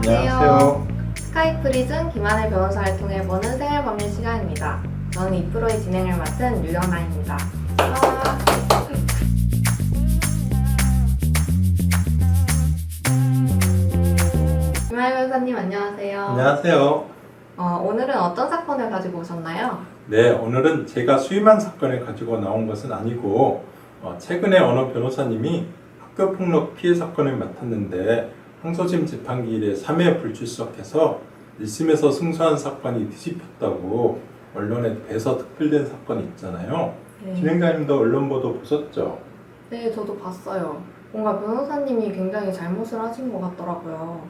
안녕하세요. 스카이프리즌 김하늘 변호사를 통해 보는 생활법률 시간입니다. 저는 이 프로의 진행을 맡은 유연아입니다. 김하늘 변호사님 안녕하세요. 안녕하세요. 오늘은 어떤 사건을 가지고 오셨나요? 네, 오늘은 제가 수임한 사건을 가지고 나온 것은 아니고 최근에 어느 변호사님이 학교폭력 피해 사건을 맡았는데 항소심 재판기일에 3회 불출석해서 1심에서 승소한 사건이 뒤집혔다고 언론에 배서 특필된 사건이 있잖아요. 네. 진행자님도 언론 보도 보셨죠? 네, 저도 봤어요. 뭔가 변호사님이 굉장히 잘못을 하신 것 같더라고요.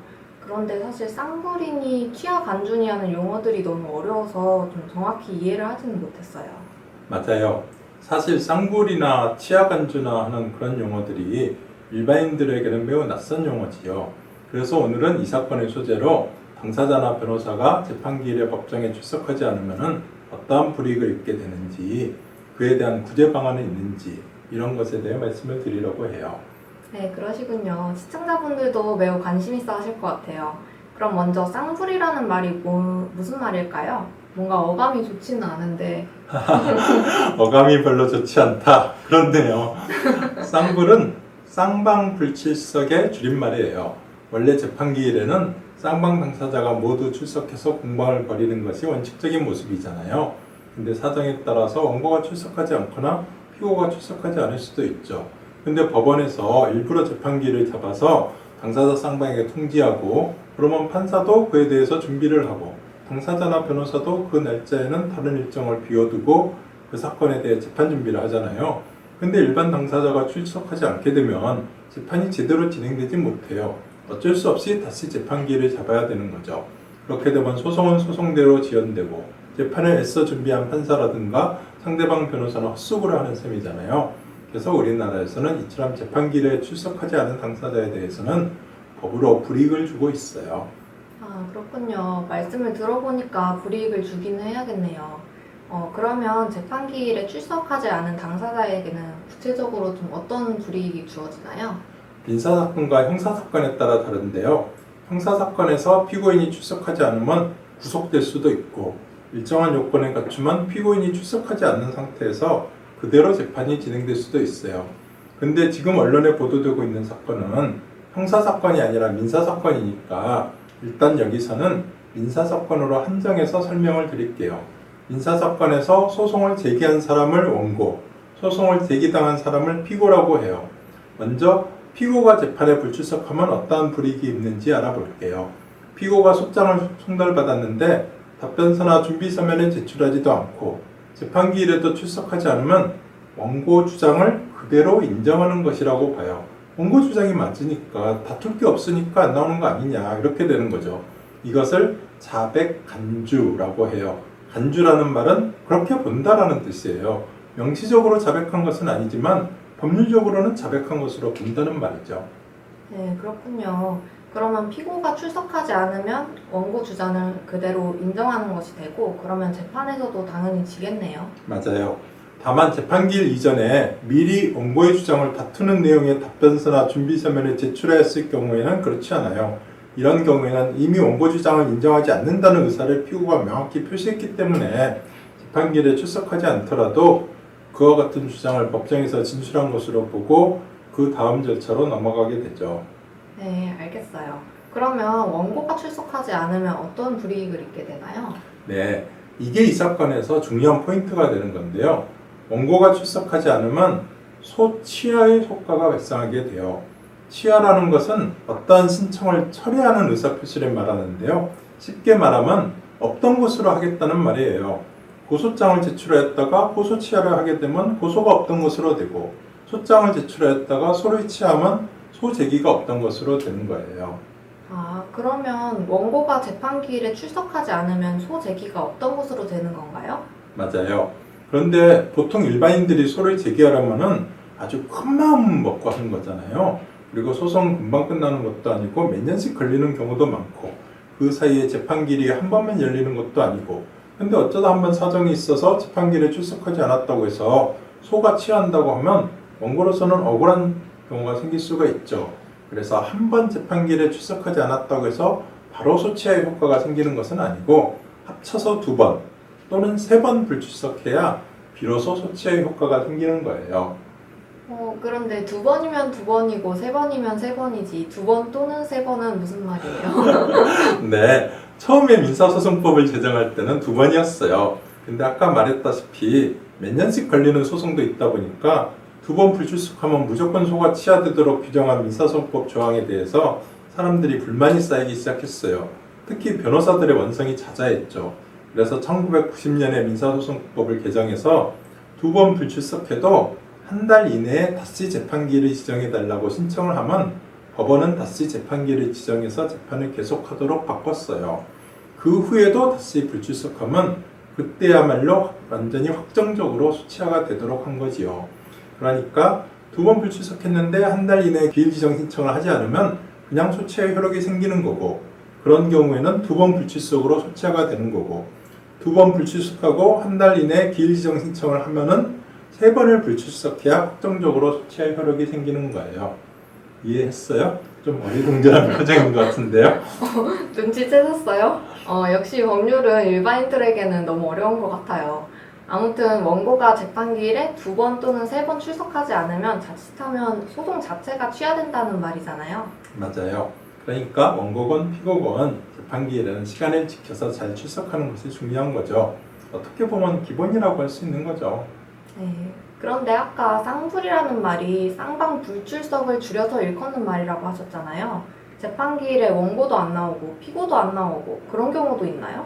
그런데 사실 쌍불이니 취하 간주니 하는 용어들이 너무 어려워서 좀 정확히 이해를 하지는 못했어요. 맞아요. 사실 쌍불이나 치아간주나 하는 그런 용어들이 일반인들에게는 매우 낯선 용어지요. 그래서 오늘은 이 사건의 소재로 당사자나 변호사가 재판기일에 법정에 출석하지 않으면 어떠한 불이익을 입게 되는지, 그에 대한 구제 방안이 있는지 이런 것에 대해 말씀을 드리려고 해요. 네, 그러시군요. 시청자분들도 매우 관심 있어 하실 것 같아요. 그럼 먼저 쌍불이라는 말이 무슨 말일까요? 뭔가 어감이 좋지는 않은데. 어감이 별로 좋지 않다. 그런데요. 쌍불은 쌍방불출석의 줄임말이에요. 원래 재판기일에는 쌍방 당사자가 모두 출석해서 공방을 벌이는 것이 원칙적인 모습이잖아요. 근데 사정에 따라서 원고가 출석하지 않거나 피고가 출석하지 않을 수도 있죠. 근데 법원에서 일부러 재판기일을 잡아서 당사자 쌍방에게 통지하고, 그러면 판사도 그에 대해서 준비를 하고 당사자나 변호사도 그 날짜에는 다른 일정을 비워두고 그 사건에 대해 재판 준비를 하잖아요. 근데 일반 당사자가 출석하지 않게 되면 재판이 제대로 진행되지 못해요. 어쩔 수 없이 다시 재판기일을 잡아야 되는 거죠. 그렇게 되면 소송은 소송대로 지연되고 재판을 애써 준비한 판사라든가 상대방 변호사는 헛수고를 하는 셈이잖아요. 그래서 우리나라에서는 이처럼 재판기일에 출석하지 않은 당사자에 대해서는 법으로 불이익을 주고 있어요. 아, 그렇군요. 말씀을 들어보니까 불이익을 주기는 해야겠네요. 그러면 재판기일에 출석하지 않은 당사자에게는 구체적으로 좀 어떤 불이익이 주어지나요? 민사사건과 형사사건에 따라 다른데요. 형사사건에서 피고인이 출석하지 않으면 구속될 수도 있고, 일정한 요건을 갖추면 피고인이 출석하지 않는 상태에서 그대로 재판이 진행될 수도 있어요. 근데 지금 언론에 보도되고 있는 사건은 형사사건이 아니라 민사사건이니까 일단 여기서는 민사사건으로 한정해서 설명을 드릴게요. 민사사건에서 소송을 제기한 사람을 원고, 소송을 제기당한 사람을 피고라고 해요. 먼저 피고가 재판에 불출석하면 어떠한 불이익이 있는지 알아볼게요. 피고가 소장을 송달받았는데 답변서나 준비서면을 제출하지도 않고 재판기일에도 출석하지 않으면 원고 주장을 그대로 인정하는 것이라고 봐요. 원고 주장이 맞으니까 다툴 게 없으니까 안 나오는 거 아니냐, 이렇게 되는 거죠. 이것을 자백간주라고 해요. 간주라는 말은 그렇게 본다라는 뜻이에요. 명시적으로 자백한 것은 아니지만 법률적으로는 자백한 것으로 본다는 말이죠. 네, 그렇군요. 그러면 피고가 출석하지 않으면 원고 주장을 그대로 인정하는 것이 되고, 그러면 재판에서도 당연히 지겠네요. 맞아요. 다만 재판기일 이전에 미리 원고의 주장을 다투는 내용의 답변서나 준비서면을 제출하였을 경우에는 그렇지 않아요. 이런 경우에는 이미 원고 주장을 인정하지 않는다는 의사를 피고가 명확히 표시했기 때문에 재판기일에 출석하지 않더라도 그와 같은 주장을 법정에서 진술한 것으로 보고 그 다음 절차로 넘어가게 되죠. 네, 알겠어요. 그러면 원고가 출석하지 않으면 어떤 불이익을 입게 되나요? 네, 이게 이 사건에서 중요한 포인트가 되는 건데요. 원고가 출석하지 않으면 소취하의 효과가 발생하게 돼요. 취하라는 것은 어떠한 신청을 철회하는 의사표시를 말하는데요. 쉽게 말하면 없던 것으로 하겠다는 말이에요. 고소장을 제출하였다가 호소 취하를 하게 되면 호소가 없던 것으로 되고, 소장을 제출하였다가 소를 취하면 소 제기가 없던 것으로 되는 거예요. 아, 그러면 원고가 재판기일에 출석하지 않으면 소 제기가 없던 것으로 되는 건가요? 맞아요. 그런데 보통 일반인들이 소를 제기하려면은 아주 큰 마음 먹고 하는 거잖아요. 그리고 소송은 금방 끝나는 것도 아니고 몇 년씩 걸리는 경우도 많고, 그 사이에 재판기일이 한 번만 열리는 것도 아니고, 근데 어쩌다 한번 사정이 있어서 재판기일에 출석하지 않았다고 해서 소가 취한다고 하면 원고로서는 억울한 경우가 생길 수가 있죠. 그래서 한 번 재판기일에 출석하지 않았다고 해서 바로 소치하의 효과가 생기는 것은 아니고 합쳐서 2번 또는 3번 불출석해야 비로소 소치하의 효과가 생기는 거예요. 그런데 2번이면 2번이고 3번이면 3번이지 2번 또는 3번은 무슨 말이에요? 네, 처음에 민사소송법을 제정할 때는 2번이었어요. 근데 아까 말했다시피 몇 년씩 걸리는 소송도 있다 보니까 2번 불출석하면 무조건 소가 취하되도록 규정한 민사소송법 조항에 대해서 사람들이 불만이 쌓이기 시작했어요. 특히 변호사들의 원성이 자자했죠. 그래서 1990년에 민사소송법을 개정해서 2번 불출석해도 한 달 이내에 다시 재판기일을 지정해달라고 신청을 하면 법원은 다시 재판기일을 지정해서 재판을 계속하도록 바꿨어요. 그 후에도 다시 불출석하면 그때야말로 완전히 확정적으로 수치화가 되도록 한 거지요. 그러니까 2번 불출석했는데 한 달 이내에 기일 지정 신청을 하지 않으면 그냥 소치화 효력이 생기는 거고, 그런 경우에는 2번 불출석으로 소치화가 되는 거고, 2번 불출석하고 한 달 이내에 기일 지정 신청을 하면은 3번을 불출석해야 확정적으로 소치화 효력이 생기는 거예요. 이해했어요? 좀 어리둥절한 표정인 것 같은데요. 눈치채셨어요? 역시 법률은 일반인들에게는 너무 어려운 것 같아요. 아무튼 원고가 재판기일에 2번 또는 3번 출석하지 않으면 자칫하면 소송 자체가 취하된다는 말이잖아요. 맞아요. 그러니까 원고건 피고건 재판기일에는 시간을 지켜서 잘 출석하는 것이 중요한 거죠. 어떻게 보면 기본이라고 할 수 있는 거죠. 네. 그런데 아까 쌍불이라는 말이 쌍방 불출석을 줄여서 일컫는 말이라고 하셨잖아요. 재판기일에 원고도 안 나오고 피고도 안 나오고 그런 경우도 있나요?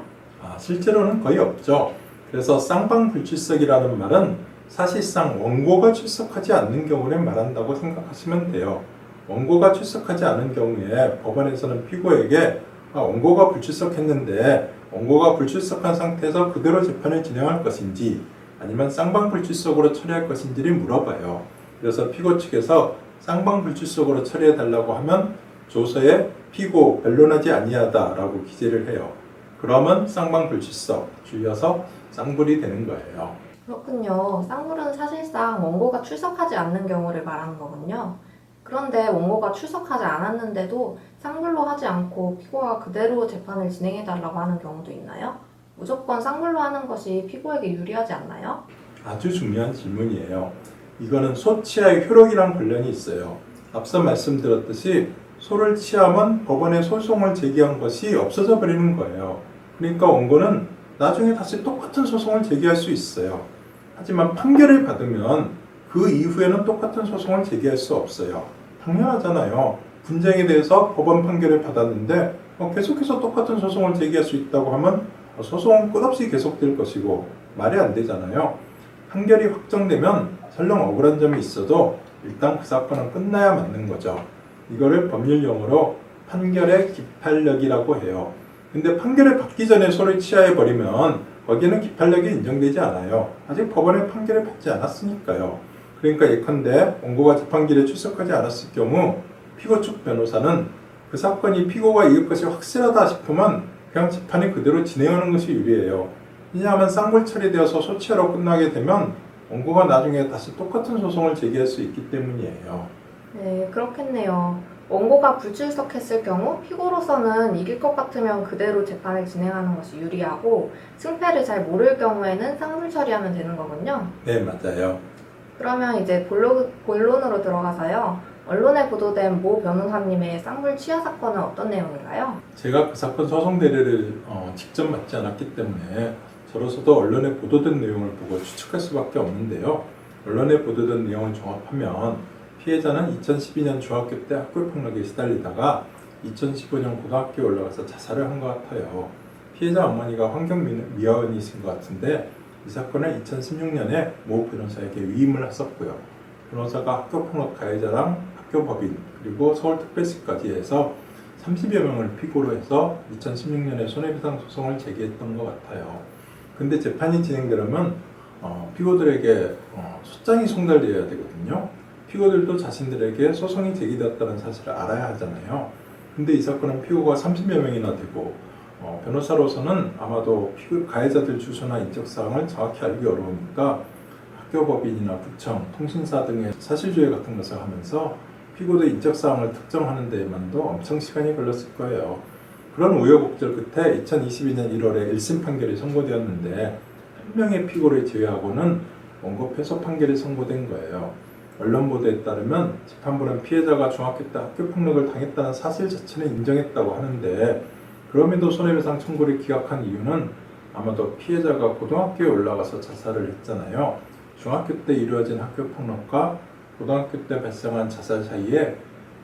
실제로는 거의 없죠. 그래서 쌍방 불출석이라는 말은 사실상 원고가 출석하지 않는 경우를 말한다고 생각하시면 돼요. 원고가 출석하지 않은 경우에 법원에서는 피고에게 원고가 불출석했는데 원고가 불출석한 상태에서 그대로 재판을 진행할 것인지 아니면 쌍방 불출석으로 처리할 것인지를 물어봐요. 그래서 피고 측에서 쌍방 불출석으로 처리해 달라고 하면 조서에 피고 변론하지 아니하다라고 기재를 해요. 그러면 쌍방 불출석, 줄여서 쌍불이 되는 거예요. 그렇군요. 쌍불은 사실상 원고가 출석하지 않는 경우를 말하는 거군요. 그런데 원고가 출석하지 않았는데도 쌍불로 하지 않고 피고가 그대로 재판을 진행해달라고 하는 경우도 있나요? 무조건 쌍불로 하는 것이 피고에게 유리하지 않나요? 아주 중요한 질문이에요. 이거는 소치하의 효력이랑 관련이 있어요. 앞서 말씀드렸듯이 소를 취하면 법원에 소송을 제기한 것이 없어져 버리는 거예요. 그러니까 원고는 나중에 다시 똑같은 소송을 제기할 수 있어요. 하지만 판결을 받으면 그 이후에는 똑같은 소송을 제기할 수 없어요. 당연하잖아요. 분쟁에 대해서 법원 판결을 받았는데 계속해서 똑같은 소송을 제기할 수 있다고 하면 소송은 끝없이 계속될 것이고 말이 안 되잖아요. 판결이 확정되면 설령 억울한 점이 있어도 일단 그 사건은 끝나야 맞는 거죠. 이거를 법률 용어로 판결의 기판력이라고 해요. 근데 판결을 받기 전에 소를 취하해버리면 거기에는 기판력이 인정되지 않아요. 아직 법원의 판결을 받지 않았으니까요. 그러니까 예컨대 원고가 재판기일에 출석하지 않았을 경우 피고 측 변호사는 그 사건이 피고가 이길 것이 확실하다 싶으면 그냥 재판이 그대로 진행하는 것이 유리해요. 왜냐하면 쌍불 처리되어서 소치하로 끝나게 되면 원고가 나중에 다시 똑같은 소송을 제기할 수 있기 때문이에요. 네, 그렇겠네요. 원고가 불출석했을 경우 피고로서는 이길 것 같으면 그대로 재판을 진행하는 것이 유리하고 승패를 잘 모를 경우에는 쌍불 처리하면 되는 거군요. 네, 맞아요. 그러면 이제 본론으로 들어가서요. 언론에 보도된 모 변호사님의 쌍불 취하 사건은 어떤 내용인가요? 제가 그 사건 소송 대리를 직접 맡지 않았기 때문에 저로서도 언론에 보도된 내용을 보고 추측할 수밖에 없는데요. 언론에 보도된 내용을 종합하면 피해자는 2012년 중학교 때 학교폭력에 시달리다가 2015년 고등학교에 올라가서 자살을 한 것 같아요. 피해자 어머니가 환경미화원이신 것 같은데 이 사건을 2016년에 모 변호사에게 위임을 했었고요. 변호사가 학교폭력 가해자랑 학교법인 그리고 서울특별시까지 해서 30여 명을 피고로 해서 2016년에 손해배상 소송을 제기했던 것 같아요. 근데 재판이 진행되려면 피고들에게 소장이 송달되어야 되거든요. 피고들도 자신들에게 소송이 제기되었다는 사실을 알아야 하잖아요. 근데 이 사건은 피고가 30여 명이나 되고 변호사로서는 아마도 가해자들 주소나 인적사항을 정확히 알기 어려우니까 학교법인이나 구청, 통신사 등의 사실조회 같은 것을 하면서 피고의 인적사항을 특정하는 데에만도 엄청 시간이 걸렸을 거예요. 그런 우여곡절 끝에 2022년 1월에 1심 판결이 선고되었는데 한 명의 피고를 제외하고는 원고 패소 판결이 선고된 거예요. 언론 보도에 따르면 재판부는 피해자가 중학교 때 학교폭력을 당했다는 사실 자체는 인정했다고 하는데 그럼에도 손해배상 청구를 기각한 이유는 아마도 피해자가 고등학교에 올라가서 자살을 했잖아요. 중학교 때 이루어진 학교폭력과 고등학교 때 발생한 자살 사이에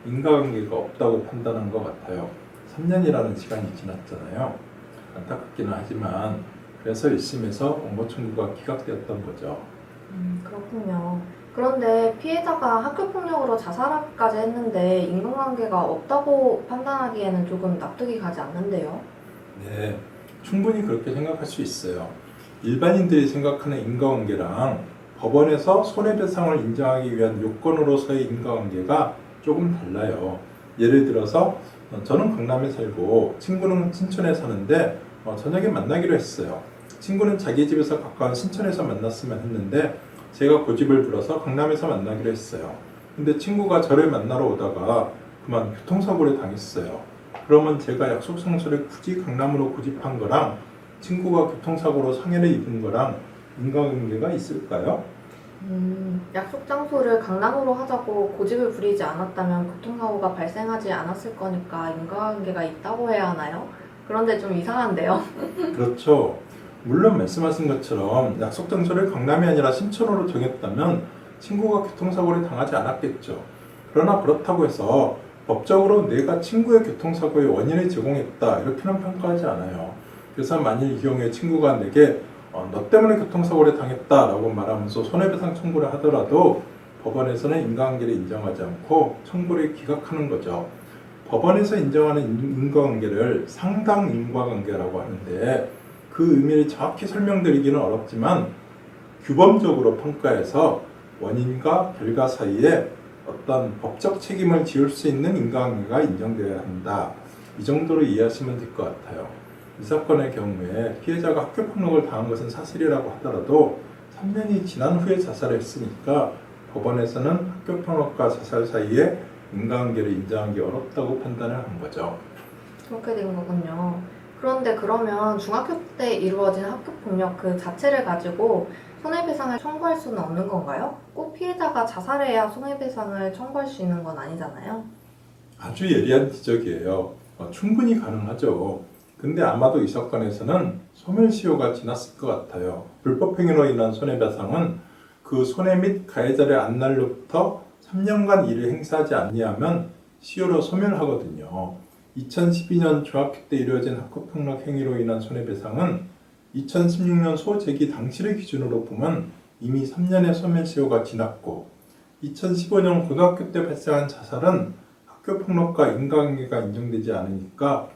인과관계가 없다고 판단한 것 같아요. 3년이라는 시간이 지났잖아요. 안타깝기는 하지만 그래서 1심에서 원고 청구가 기각되었던 거죠. 그렇군요. 그런데 피해자가 학교폭력으로 자살까지 했는데 인간관계가 없다고 판단하기에는 조금 납득이 가지 않는데요. 네, 충분히 그렇게 생각할 수 있어요. 일반인들이 생각하는 인과관계랑 법원에서 손해배상을 인정하기 위한 요건으로서의 인과관계가 조금 달라요. 예를 들어서 저는 강남에 살고 친구는 신촌에 사는데 저녁에 만나기로 했어요. 친구는 자기 집에서 가까운 신촌에서 만났으면 했는데 제가 고집을 부려서 강남에서 만나기로 했어요. 근데 친구가 저를 만나러 오다가 그만 교통사고를 당했어요. 그러면 제가 약속 장소를 굳이 강남으로 고집한 거랑 친구가 교통사고로 상해를 입은 거랑 인과관계가 있을까요? 약속 장소를 강남으로 하자고 고집을 부리지 않았다면 교통사고가 발생하지 않았을 거니까 인과관계가 있다고 해야 하나요? 그런데 좀 이상한데요. 그렇죠. 물론 말씀하신 것처럼 약속 장소를 강남이 아니라 신촌으로 정했다면 친구가 교통사고를 당하지 않았겠죠. 그러나 그렇다고 해서 법적으로 내가 친구의 교통사고의 원인을 제공했다 이렇게는 평가하지 않아요. 그래서 만일 이 경우에 친구가 내게 너 때문에 교통사고를 당했다라고 말하면서 손해배상 청구를 하더라도 법원에서는 인과관계를 인정하지 않고 청구를 기각하는 거죠. 법원에서 인정하는 인과관계를 상당 인과관계라고 하는데 그 의미를 정확히 설명드리기는 어렵지만 규범적으로 평가해서 원인과 결과 사이에 어떤 법적 책임을 지을 수 있는 인과관계가 인정되어야 한다. 이 정도로 이해하시면 될 것 같아요. 이 사건의 경우에 피해자가 학교폭력을 당한 것은 사실이라고 하더라도 3년이 지난 후에 자살을 했으니까 법원에서는 학교폭력과 자살 사이에 인과관계를 인정하기 어렵다고 판단을 한 거죠. 그렇게 된 거군요. 그런데 그러면 중학교 때 이루어진 학교폭력 그 자체를 가지고 손해배상을 청구할 수는 없는 건가요? 꼭 피해자가 자살해야 손해배상을 청구할 수 있는 건 아니잖아요. 아주 예리한 지적이에요. 충분히 가능하죠. 근데 아마도 이 사건에서는 소멸시효가 지났을 것 같아요. 불법행위로 인한 손해배상은 그 손해 및 가해자를 안 날로부터 3년간 이를 행사하지 아니하면 시효로 소멸하거든요. 2012년 중학교 때 이루어진 학교폭력 행위로 인한 손해배상은 2016년 소재기 당시를 기준으로 보면 이미 3년의 소멸시효가 지났고 2015년 고등학교 때 발생한 자살은 학교폭력과 인과관계가 인정되지 않으니까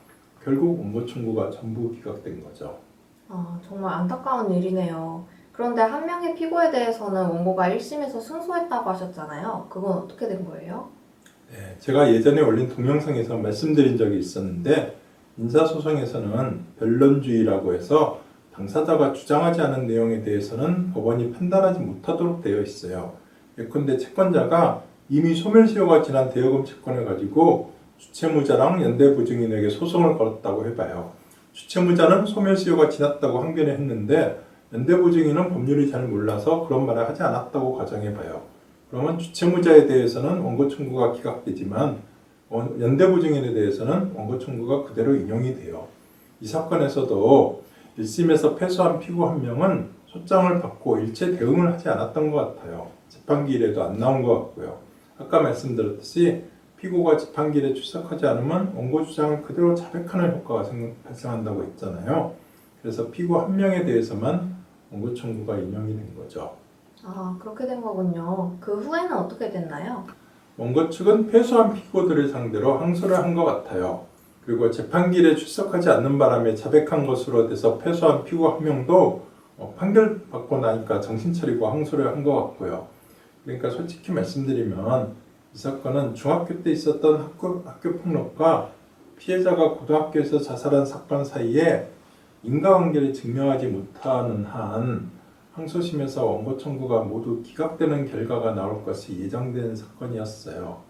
결국 원고 청구가 전부 기각된 거죠. 정말 안타까운 일이네요. 그런데 한 명의 피고에 대해서는 원고가 1심에서 승소했다고 하셨잖아요. 그건 어떻게 된 거예요? 네, 제가 예전에 올린 동영상에서 말씀드린 적이 있었는데 민사소송에서는 변론주의라고 해서 당사자가 주장하지 않은 내용에 대해서는 법원이 판단하지 못하도록 되어 있어요. 예컨대 채권자가 이미 소멸시효가 지난 대여금 채권을 가지고 주채무자랑 연대보증인에게 소송을 걸었다고 해봐요. 주채무자는 소멸시효가 지났다고 항변을 했는데 연대보증인은 법률을 잘 몰라서 그런 말을 하지 않았다고 가정해봐요. 그러면 주채무자에 대해서는 원고 청구가 기각되지만 연대보증인에 대해서는 원고 청구가 그대로 인용이 돼요. 이 사건에서도 1심에서 패소한 피고 한 명은 소장을 받고 일체 대응을 하지 않았던 것 같아요. 재판기일에도 안 나온 것 같고요. 아까 말씀드렸듯이 피고가 재판기일에 출석하지 않으면 원고 주장을 그대로 자백하는 효과가 발생한다고 했잖아요. 그래서 피고 한 명에 대해서만 원고 청구가 인용이 된 거죠. 그렇게 된 거군요. 그 후에는 어떻게 됐나요? 원고 측은 패소한 피고들을 상대로 항소를 한 것 같아요. 그리고 재판기일에 출석하지 않는 바람에 자백한 것으로 돼서 패소한 피고 한 명도 판결 받고 나니까 정신 차리고 항소를 한 것 같고요. 그러니까 솔직히 말씀드리면 이 사건은 중학교 때 있었던 학교 폭력과 피해자가 고등학교에서 자살한 사건 사이에 인과관계를 증명하지 못하는 한 항소심에서 원고 청구가 모두 기각되는 결과가 나올 것이 예정된 사건이었어요.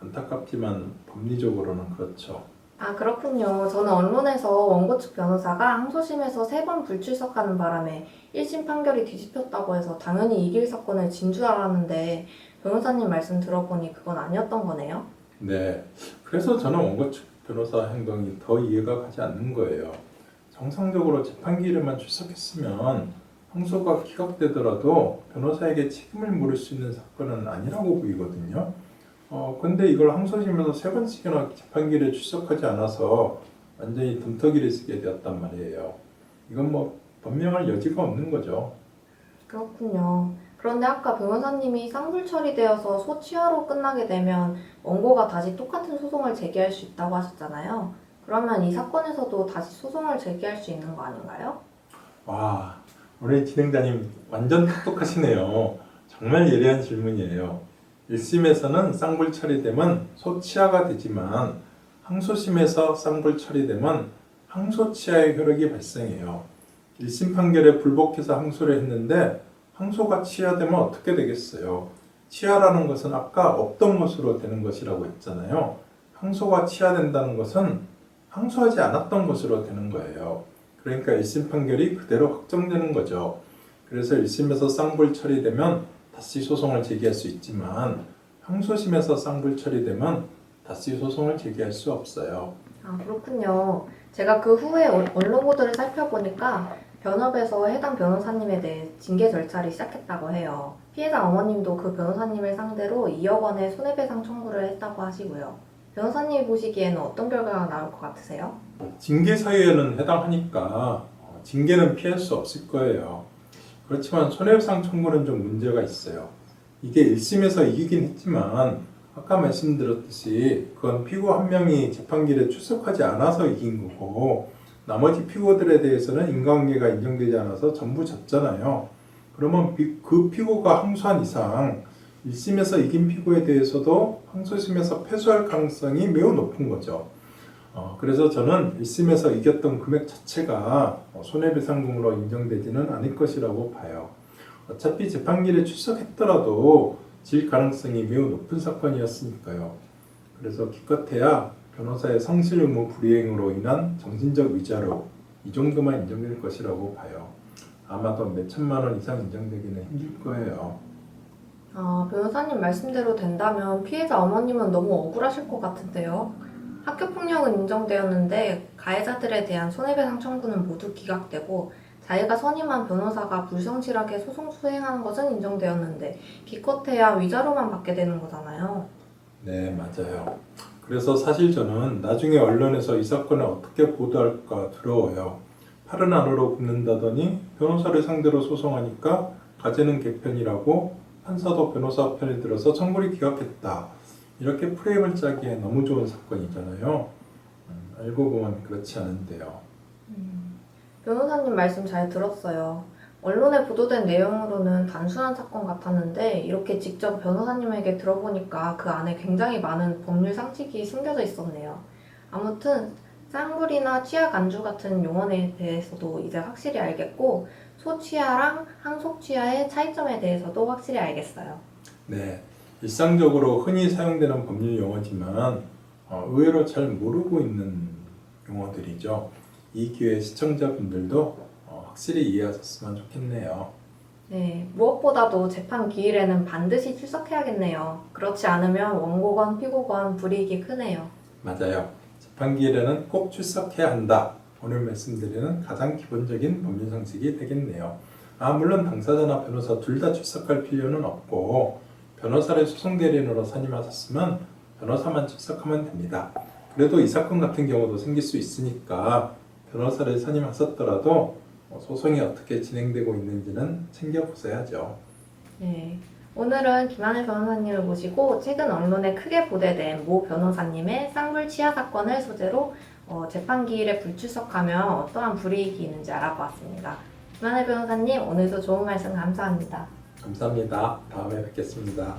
안타깝지만 법리적으로는 그렇죠. 아, 그렇군요. 저는 언론에서 원고 측 변호사가 항소심에서 3번 불출석하는 바람에 1심 판결이 뒤집혔다고 해서 당연히 이길 사건을 진 줄 알았는데 변호사님 말씀 들어보니 그건 아니었던 거네요. 네, 그래서 저는 원고 측 변호사 행동이 더 이해가 가지 않는 거예요. 정상적으로 재판기일에만 출석했으면 항소가 기각되더라도 변호사에게 책임을 물을 수 있는 사건은 아니라고 보이거든요. 근데 이걸 항소심에서 3번씩이나 재판기일에 출석하지 않아서 완전히 덤터기를 쓰게 되었단 말이에요. 이건 뭐 변명할 여지가 없는 거죠. 그렇군요. 그런데 아까 변호사님이 쌍불 처리되어서 소취하로 끝나게 되면 원고가 다시 똑같은 소송을 제기할 수 있다고 하셨잖아요. 그러면 이 사건에서도 다시 소송을 제기할 수 있는 거 아닌가요? 와, 우리 진행자님 완전 똑똑하시네요. 정말 예리한 질문이에요. 1심에서는 쌍불 처리되면 소치하가 되지만 항소심에서 쌍불 처리되면 항소치하의 효력이 발생해요. 1심 판결에 불복해서 항소를 했는데 항소가 치하되면 어떻게 되겠어요? 치하라는 것은 아까 없던 것으로 되는 것이라고 했잖아요. 항소가 치하된다는 것은 항소하지 않았던 것으로 되는 거예요. 그러니까 1심 판결이 그대로 확정되는 거죠. 그래서 1심에서 쌍불 처리되면 다시 소송을 제기할 수 있지만 항소심에서 쌍불 처리되면 다시 소송을 제기할 수 없어요. 아, 그렇군요. 제가 그 후에 언론 보도를 살펴보니까 변협에서 해당 변호사님에 대해 징계 절차를 시작했다고 해요. 피해자 어머님도 그 변호사님을 상대로 2억 원의 손해배상 청구를 했다고 하시고요. 변호사님이 보시기에는 어떤 결과가 나올 것 같으세요? 징계 사유에는 해당하니까 징계는 피할 수 없을 거예요. 그렇지만 손해배상 청구는 좀 문제가 있어요. 이게 1심에서 이기긴 했지만 아까 말씀드렸듯이 그건 피고 한 명이 재판기일에 출석하지 않아서 이긴 거고 나머지 피고들에 대해서는 인과관계가 인정되지 않아서 전부 졌잖아요. 그러면 그 피고가 항소한 이상 1심에서 이긴 피고에 대해서도 항소심에서 패소할 가능성이 매우 높은 거죠. 그래서 저는 1심에서 이겼던 금액 자체가 손해배상금으로 인정되지는 않을 것이라고 봐요. 어차피 재판기일에 출석했더라도 질 가능성이 매우 높은 사건이었으니까요. 그래서 기껏해야 변호사의 성실 의무 불이행으로 인한 정신적 위자료 이 정도만 인정될 것이라고 봐요. 아마도 몇 천만 원 이상 인정되기는 힘들 거예요. 변호사님 말씀대로 된다면 피해자 어머님은 너무 억울하실 것 같은데요. 학교폭력은 인정되었는데 가해자들에 대한 손해배상 청구는 모두 기각되고 자기가 선임한 변호사가 불성실하게 소송 수행하는 것은 인정되었는데 기껏해야 위자료만 받게 되는 거잖아요. 네, 맞아요. 그래서 사실 저는 나중에 언론에서 이 사건을 어떻게 보도할까 두려워요. 팔은 안으로 굽는다더니 변호사를 상대로 소송하니까 가재는 개편이라고 판사도 변호사 편을 들어서 청구를 기각했다. 이렇게 프레임을 짜기에 너무 좋은 사건이잖아요. 알고 보면 그렇지 않은데요. 변호사님 말씀 잘 들었어요. 언론에 보도된 내용으로는 단순한 사건 같았는데 이렇게 직접 변호사님에게 들어보니까 그 안에 굉장히 많은 법률 상식이 숨겨져 있었네요. 아무튼 쌍불이나 치아 간주 같은 용어에 대해서도 이제 확실히 알겠고 소치아랑 항속치아의 차이점에 대해서도 확실히 알겠어요. 네, 일상적으로 흔히 사용되는 법률 용어지만 의외로 잘 모르고 있는 용어들이죠. 이 기회에 시청자분들도 확실히 이해하셨으면 좋겠네요. 네, 무엇보다도 재판 기일에는 반드시 출석해야겠네요. 그렇지 않으면 원고건 피고건 불이익이 크네요. 맞아요. 재판기일에는 꼭 출석해야 한다. 오늘 말씀드리는 가장 기본적인 법률 상식이 되겠네요. 물론 당사자나 변호사 둘 다 출석할 필요는 없고 변호사를 소송 대리인으로 선임하셨으면 변호사만 출석하면 됩니다. 그래도 이 사건 같은 경우도 생길 수 있으니까 변호사를 선임하셨더라도 소송이 어떻게 진행되고 있는지는 챙겨보셔야죠. 네, 오늘은 김하늘 변호사님을 모시고 최근 언론에 크게 보도된 모 변호사님의 쌍불 치아 사건을 소재로 재판 기일에 불출석하면 어떠한 불이익이 있는지 알아보았습니다. 김하늘 변호사님, 오늘도 좋은 말씀 감사합니다. 감사합니다. 다음에 뵙겠습니다.